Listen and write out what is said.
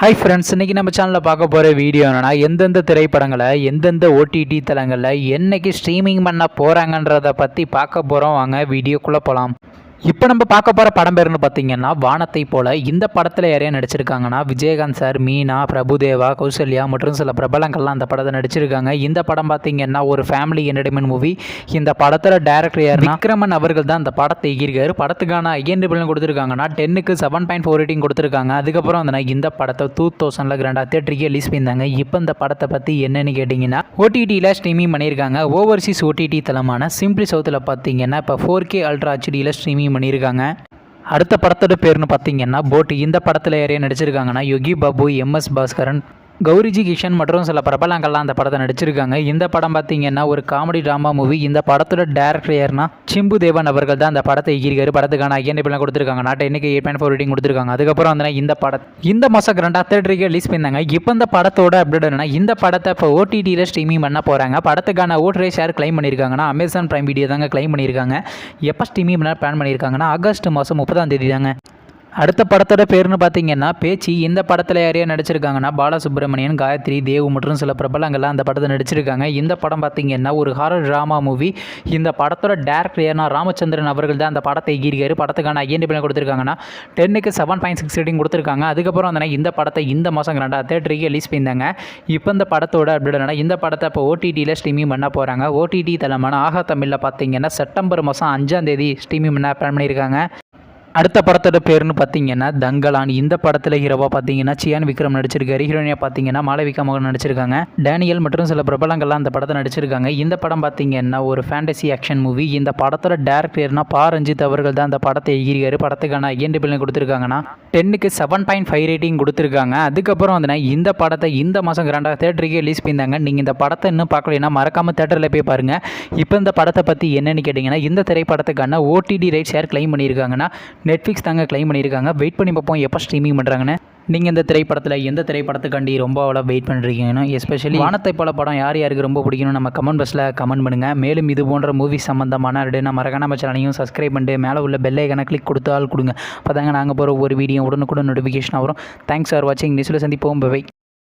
Hi friends, இன்றைக்கி நம்ம சேனலில் பார்க்க போகிற வீடியோ என்னென்னா, எந்தெந்த திரைப்படங்களை எந்தெந்த ஓடிடி தளங்களில் என்றைக்கு ஸ்ட்ரீமிங் பண்ண போகிறாங்கன்றதை பற்றி பார்க்க போகிறோம். வாங்க வீடியோக்குள்ளே போகலாம். இப்போ நம்ம பார்க்க போகிற படம் பேருன்னு பார்த்தீங்கன்னா வானத்தை போல. இந்த படத்தில் யாரையா நடிச்சிருக்காங்கன்னா விஜயகாந்த் சார், மீனா, பிரபுதேவா, கௌசல்யா மற்றும் சில பிரபலங்கள்லாம் அந்த படத்தை நடிச்சிருக்காங்க. இந்த படம் பார்த்தீங்கன்னா ஒரு ஃபேமிலி என்டர்டைன்மெண்ட் மூவி. இந்த படத்தில் டைரக்டர் யார் விக்ரமன் அவர்கள் தான் இந்த படத்தை இயக்கியிருக்காரு. படத்துக்கான ஐஎன்டிபிள் கொடுத்துருக்காங்கன்னா 10க்கு 7.4 ரேட்டிங் கொடுத்துருக்காங்க. அதுக்கப்புறம் வந்து இந்த படத்தை 2000 கிராண்டாக தேட்டருக்கு ரிலீஸ் பண்ணியிருந்தாங்க. இப்போ இந்த படத்தை பற்றி என்னென்னு கேட்டிங்கன்னா ஓடிடியில் ஸ்ட்ரீமிங் பண்ணியிருக்காங்க. ஓவர்சீஸ் ஓடிடி தளமான சிம்பிளி சவுத்தில் பார்த்தீங்கன்னா இப்போ 4K அல்ட்ரா ஹெச்டியில் ஸ்ட்ரீமிங் பண்ணியிருக்காங்க. அடுத்த படத்தோட பேர்னு பார்த்தீங்கன்னா போட். இந்த படத்தில் யாரையா நடிச்சிருக்காங்கன்னா யோகி பாபு, MS பாஸ்கரன், கௌரிஜி கிஷன் மற்றும் சில பிரபலங்கள்லாம் அந்த படத்தை நடிச்சிருக்காங்க. இந்த படம் பார்த்தீங்கன்னா ஒரு காமெடி ட்ராமா மூவி. இந்த படத்தோட டேரக்டர் யாருன்னா சிம்பு தேவன் அவர்கள் தான் அந்த படத்தை இயக்கியிருக்காரு. படத்துக்கான ஐஎன்டிபிள் கொடுத்துருக்காங்க. 8.4 ரேட்டிங் கொடுத்துருக்காங்க. அதுக்கப்புறம் வந்து இந்த மாதம் கிராண்டாக தேட்டருக்கு ரிலீஸ் பண்ணாங்க. இப்போ இந்த படத்தோட அப்டேட் என்னன்னா, இந்த படத்தை இப்போ ஓடிடியில் ஸ்ட்ரீமிங் பண்ண போகிறாங்க. படத்துக்கான ஓட்டரேஸ் யார் கிளைம் பண்ணியிருக்காங்கன்னா அமேசான் பிரைம் வீடியோ தாங்க கிளைம் பண்ணியிருக்காங்க. எப்போ ஸ்ட்ரீமிங் பண்ண பிளான் பண்ணியிருக்காங்கன்னா ஆகஸ்ட் மாதம் 30 தாங்க. அடுத்த படத்தோட பேர்னு பார்த்தீங்கன்னா பேச்சு. இந்த படத்தில் யாரையா நடிச்சிருக்காங்கன்னா பாலசுப்ரமணியன், காயத்ரி, தேவ் மற்றும் சில பிரபலங்கள்லாம் அந்த படத்தை நடிச்சிருக்காங்க. இந்த படம் பார்த்தீங்கன்னா ஒரு ஹாரர் ட்ராமா மூவி. இந்த படத்தோட டேரக்டர் யாருன்னா ராமச்சந்திரன் அவர்கள் தான் அந்த படத்தை இயக்கியிருக்காரு. படத்துக்கான ஐஎன்டிபிள் கொடுத்துருக்காங்கன்னா 10க்கு 7.6 ரேட்டிங் கொடுத்துருக்காங்க. அதுக்கப்புறம் வந்து இந்த படத்தை இந்த மாதம் கிராண்டாக தேட்டருக்கு ரிலீஸ் பண்ணியிருந்தாங்க. இப்போ இந்த படத்தோட அப்டேட் இந்த படத்தை இப்போ ஓடிடியில் ஸ்ட்ரீமிங் பண்ண போகிறாங்க. ஓடிடி தளமான ஆஹா தமிழில் பார்த்தீங்கன்னா செப்டம்பர் மாதம் 5 ஸ்ட்ரீமிங் பண்ண பிளான் பண்ணியிருக்காங்க. அடுத்த படத்தோட பேர்னு பார்த்தீங்கன்னா தங்கலான். இந்த படத்தில் ஹீரோவாக பார்த்தீங்கன்னா சியான் விக்ரம் நடிச்சிருக்காரு. ஹீரோனியாக பார்த்தீங்கன்னா மாளவிகா மோகன் நடிச்சிருக்காங்க. டேனியல் மற்றும் சில பிரபலங்கள்லாம் அந்த படத்தை நடிச்சிருக்காங்க. இந்த படம் பார்த்தீங்கன்னா ஒரு ஃபேண்டசி ஆக்ஷன் மூவி. இந்த படத்தோட டேரக்டர்னா பா ரஞ்சித் அவர்கள் தான் அந்த படத்தை இயக்கியிருக்காரு. படத்துக்கான ஐஎன்டிபிள் கொடுத்துருக்காங்கன்னா 10க்கு 7.5 ரேட்டிங் கொடுத்துருக்காங்க. அதுக்கப்புறம் வந்து இந்த படத்தை இந்த மாதம் கிராண்டாக தேட்டருக்கு ரிலீஸ் பண்ணியிருந்தாங்க. நீங்கள் இந்த படத்தை இன்னும் பார்க்கலைன்னா மறக்காமல் தேட்டரில் போய் பாருங்கள். இப்போ இந்த படத்தை பற்றி என்னென்னு கேட்டிங்கன்னா, இந்த திரைப்படத்துக்கான ஓடிடி ரைட்ஸ் யார் கிளைம் பண்ணியிருக்காங்கன்னா நெட்ஃப்ளிக்ஸ் தாங்க கிளைம் பண்ணியிருக்காங்க. வெயிட் பண்ணி பார்ப்போம் எப்போ ஸ்ட்ரீமிங் பண்ணுறாங்கன்னு. நீங்கள் இந்த திரைப்படத்தில் எந்த திரைப்படத்துக்காண்டி ரொம்ப அவ்வளோ வெயிட் பண்ணுறீங்கன்னு, எஸ்பெஷலி வானத்தை போல படம் யாருக்கு ரொம்ப பிடிக்கணும் நம்ம கமெண்ட் பாக்ஸில் கமெண்ட் பண்ணுங்கள். மேலும் இது போன்ற மூவி சம்மந்தமான மறக்காம நம்ம சேனலையும் சப்ஸ்கிரைப் பண்ணிட்டு மேலே உள்ள பெல் ஐகானை கிளிக் கொடுத்தால் கொடுங்க. அப்போ தாங்க நாங்கள் போகிற ஒரு வீடியோ உடனுக்குடன் நோட்டிஃபிகேஷன் வரும். தேங்க்ஸ் ஃபார் வாட்சிங். நெக்ஸ்ட்டில் சந்திப்போம். பை.